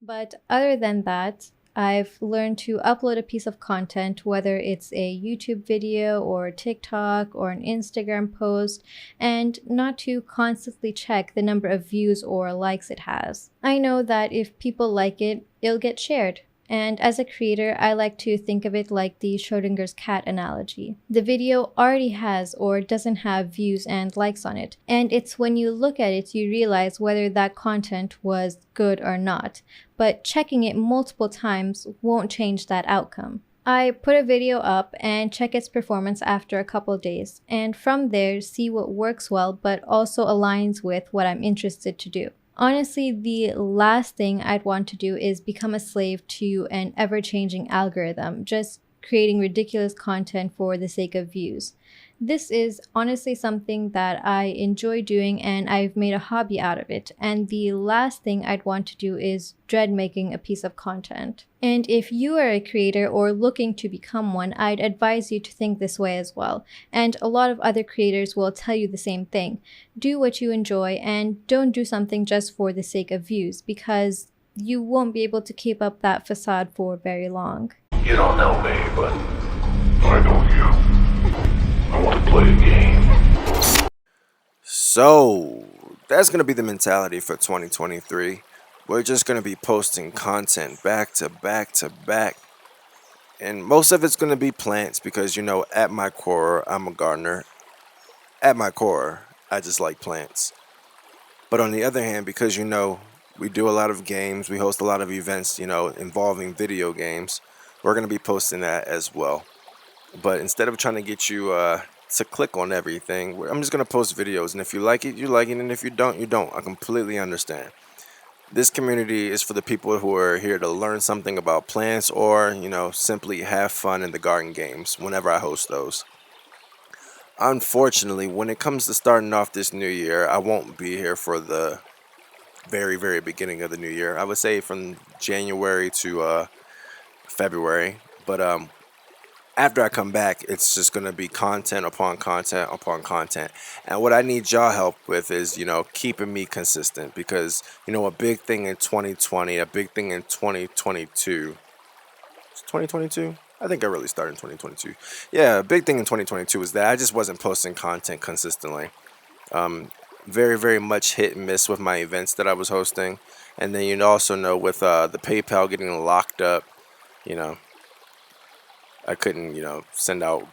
But other than that, I've learned to upload a piece of content, whether it's a YouTube video or TikTok or an Instagram post, and not to constantly check the number of views or likes it has. I know that if people like it, it'll get shared. And as a creator, I like to think of it like the Schrodinger's cat analogy. The video already has or doesn't have views and likes on it, and it's when you look at it you realize whether that content was good or not, but checking it multiple times won't change that outcome. I put a video up and check its performance after a couple days, and from there see what works well but also aligns with what I'm interested to do. Honestly, the last thing I'd want to do is become a slave to an ever-changing algorithm, just creating ridiculous content for the sake of views. This is honestly something that I enjoy doing and I've made a hobby out of it. And the last thing I'd want to do is dread making a piece of content. And if you are a creator or looking to become one, I'd advise you to think this way as well. And a lot of other creators will tell you the same thing. Do what you enjoy and don't do something just for the sake of views, because you won't be able to keep up that facade for very long. You don't know me, but I know you. I want to play a game. So, that's going to be the mentality for 2023. We're just going to be posting content back to back to back. And most of it's going to be plants because, at my core, I'm a gardener. At my core, I just like plants. But on the other hand, because, we do a lot of games, we host a lot of events, involving video games, we're going to be posting that as well. But instead of trying to get you to click on everything, I'm just going to post videos. And if you like it, you like it. And if you don't, you don't. I completely understand. This community is for the people who are here to learn something about plants or, simply have fun in the garden games whenever I host those. Unfortunately, when it comes to starting off this new year, I won't be here for the very, very beginning of the new year. I would say from January to February. But after I come back, it's just going to be content upon content upon content. And what I need y'all help with is, keeping me consistent. Because, a big thing in 2020, a big thing in 2022. It's 2022? I think I really started in 2022. Yeah, a big thing in 2022 is that I just wasn't posting content consistently. Very, very much hit and miss with my events that I was hosting. And then you also know with the PayPal getting locked up, I couldn't, send out,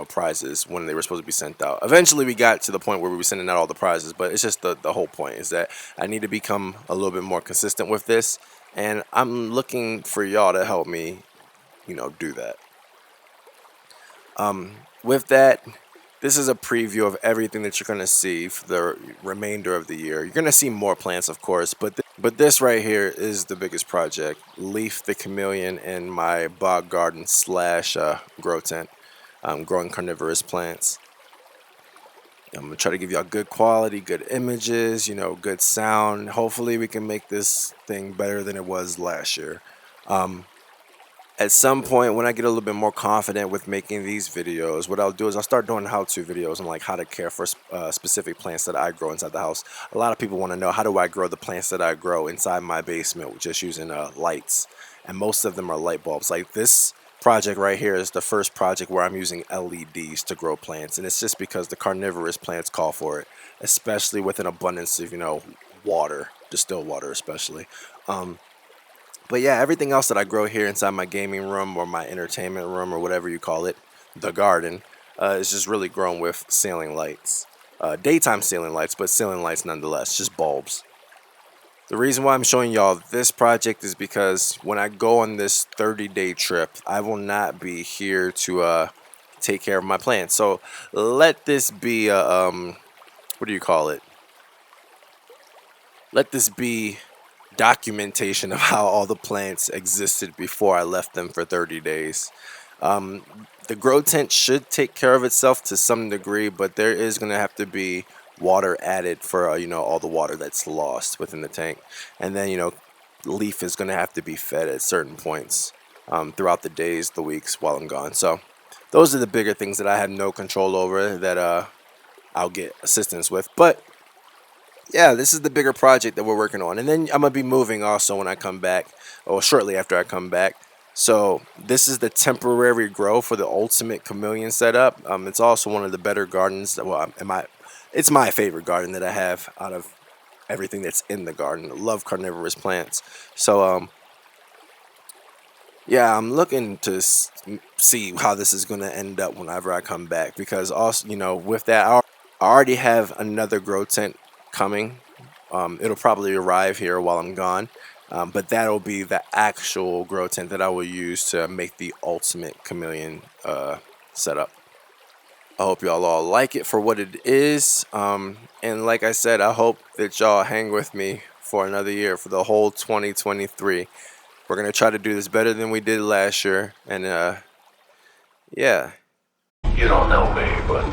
prizes when they were supposed to be sent out. Eventually, we got to the point where we were sending out all the prizes, but it's just the whole point is that I need to become a little bit more consistent with this, and I'm looking for y'all to help me, do that. With that, this is a preview of everything that you're going to see for the remainder of the year. You're going to see more plants, of course, but this right here is the biggest project. Leaf the chameleon in my bog garden slash grow tent. Growing carnivorous plants. I'm going to try to give y'all good quality, good images, good sound. Hopefully we can make this thing better than it was last year. At some point, when I get a little bit more confident with making these videos, what I'll do is I'll start doing how-to videos on like how to care for specific plants that I grow inside the house. A lot of people want to know, how do I grow the plants that I grow inside my basement just using lights? And most of them are light bulbs. Like this project right here is the first project where I'm using LEDs to grow plants. And it's just because the carnivorous plants call for it, especially with an abundance of, water, distilled water especially. But yeah, everything else that I grow here inside my gaming room or my entertainment room or whatever you call it, the garden, is just really grown with ceiling lights. Daytime ceiling lights, but ceiling lights nonetheless, just bulbs. The reason why I'm showing y'all this project is because when I go on this 30-day trip, I will not be here to take care of my plants. So let this be a, what do you call it? Let this be documentation of how all the plants existed before I left them for 30 days. The grow tent should take care of itself to some degree, but there is going to have to be water added for all the water that's lost within the tank. And then leaf is going to have to be fed at certain points throughout the days, the weeks while I'm gone. So those are the bigger things that I have no control over that I'll get assistance with. But yeah, this is the bigger project that we're working on. And then I'm going to be moving also when I come back, or shortly after I come back. So this is the temporary grow for the ultimate chameleon setup. It's also one of the better gardens. Well, it's my favorite garden that I have out of everything that's in the garden. I love carnivorous plants. So yeah, I'm looking to see how this is going to end up whenever I come back, because also, with that, I already have another grow tent coming. It'll probably arrive here while I'm gone, but that'll be the actual grow tent that I will use to make the ultimate chameleon setup. I hope y'all all like it for what it is. And like I said, I hope that y'all hang with me for another year, for the whole 2023. We're going to try to do this better than we did last year. And yeah. You don't know me, but